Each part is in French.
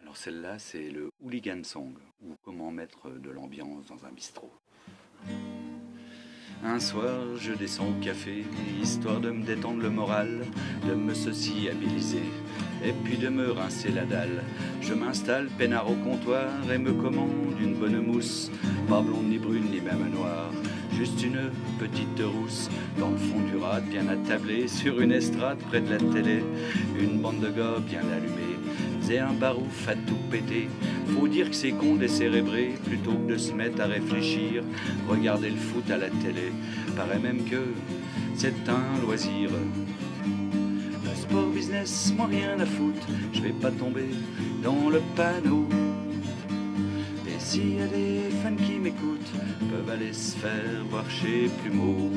Alors celle-là, c'est le Hooligan Song, ou comment mettre de l'ambiance dans un bistrot. Un soir, je descends au café, histoire de me détendre le moral, de me sociabiliser, et puis de me rincer la dalle. Je m'installe peinard au comptoir et me commande une bonne mousse, pas blonde ni brune ni même noire, juste une petite rousse, dans le fond du rad, bien attablé, sur une estrade près de la télé, une bande de gars bien allumés, et un barouf à tout péter. Faut dire que c'est con décérébré, plutôt que de se mettre à réfléchir, regarder le foot à la télé, paraît même que c'est un loisir. Le sport business, moi rien à foutre, je vais pas tomber dans le panneau. Et s'il y a des fans qui m'écoutent, peuvent aller se faire voir chez Plumeau.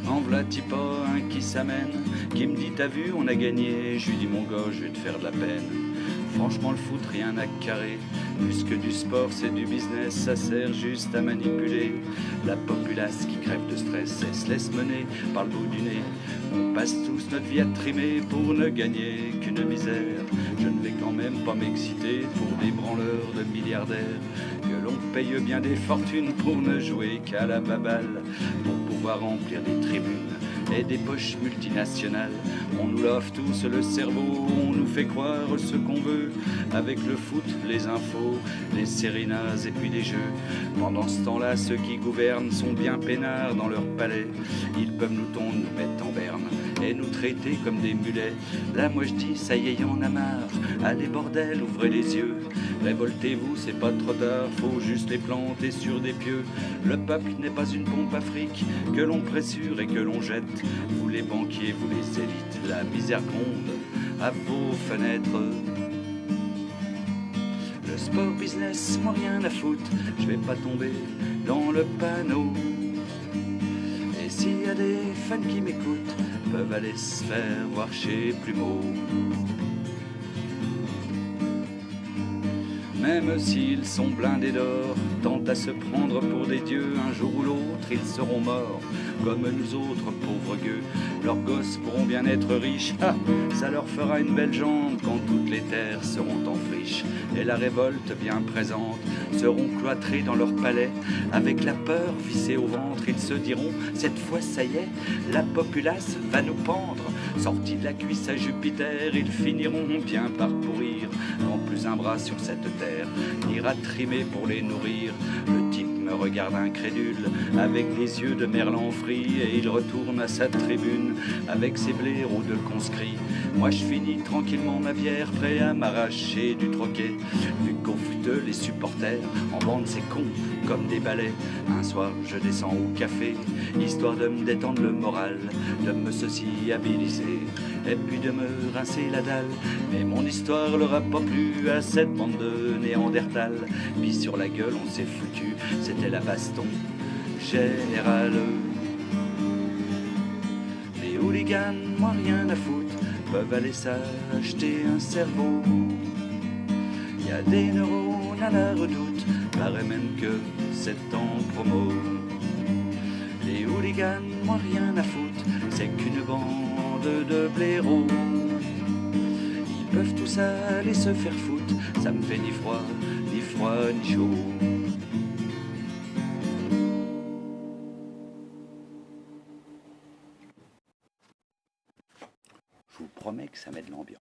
En v'là-t-il pas un qui s'amène, qui me dit t'as vu on a gagné, je lui dis mon gars je vais te faire de la peine. Franchement le foot rien à carrer, plus que du sport c'est du business, ça sert juste à manipuler la populace qui crève de stress et se laisse mener par le bout du nez. On passe tous notre vie à trimer pour ne gagner qu'une misère. Je ne vais quand même pas m'exciter pour des branleurs de milliardaires, que l'on paye bien des fortunes pour ne jouer qu'à la baballe, pour pouvoir remplir des tribunes et des poches multinationales. On nous lave tous le cerveau, on nous fait croire ce qu'on veut, avec le foot, les infos, les sérénas et puis les jeux. Pendant ce temps-là, ceux qui gouvernent sont bien peinards dans leur palais. Ils peuvent nous tondre, nous mettre en berne et nous traiter comme des mulets. Là moi je dis, ça y est, y en a marre. Allez bordel, ouvrez les yeux. Révoltez-vous, c'est pas trop tard, faut juste les planter sur des pieux. Le peuple n'est pas une pompe à fric que l'on pressure et que l'on jette. Vous les banquiers, vous les élites, la misère gronde à vos fenêtres. Le sport business, moi rien à foutre, je vais pas tomber dans le panneau. Et s'il y a des fans qui m'écoutent, peuvent aller se faire voir chez Plumeau. Même s'ils sont blindés d'or, tentent à se prendre pour des dieux, un jour ou l'autre ils seront morts, comme nous autres pauvres gueux. Leurs gosses pourront bien être riches, ah, ça leur fera une belle jambe quand toutes les terres seront en friche. Et la révolte bien présente seront cloîtrés dans leur palais, avec la peur vissée au ventre. Ils se diront, cette fois ça y est, la populace va nous pendre. Sortis de la cuisse à Jupiter, ils finiront bien par pourrir, non plus un bras sur cette terre ira trimer pour les nourrir. Le type me regarde incrédule, avec les yeux de merlan frit, et il retourne à sa tribune, avec ses blaireaux de conscrits. Moi je finis tranquillement ma bière, prêt à m'arracher du troquet. Vu qu'au futeux les supporters en bande c'est con comme des balais. Un soir je descends au café, histoire de me détendre le moral, de me sociabiliser, et puis de me rincer la dalle. Mais mon histoire leur a pas plu à cette bande de Néandertal. Puis sur la gueule on s'est foutu, c'était la baston générale. Les hooligans, moi rien à foutre, peuvent aller s'acheter un cerveau. Y a des neurones à la redoute, paraît même que c'est en promo. Les hooligans, moi rien à foutre, c'est qu'une bande de blaireaux. Ils peuvent tous aller se faire foutre, ça me fait ni froid, ni chaud. Je vous promets que ça met de l'ambiance.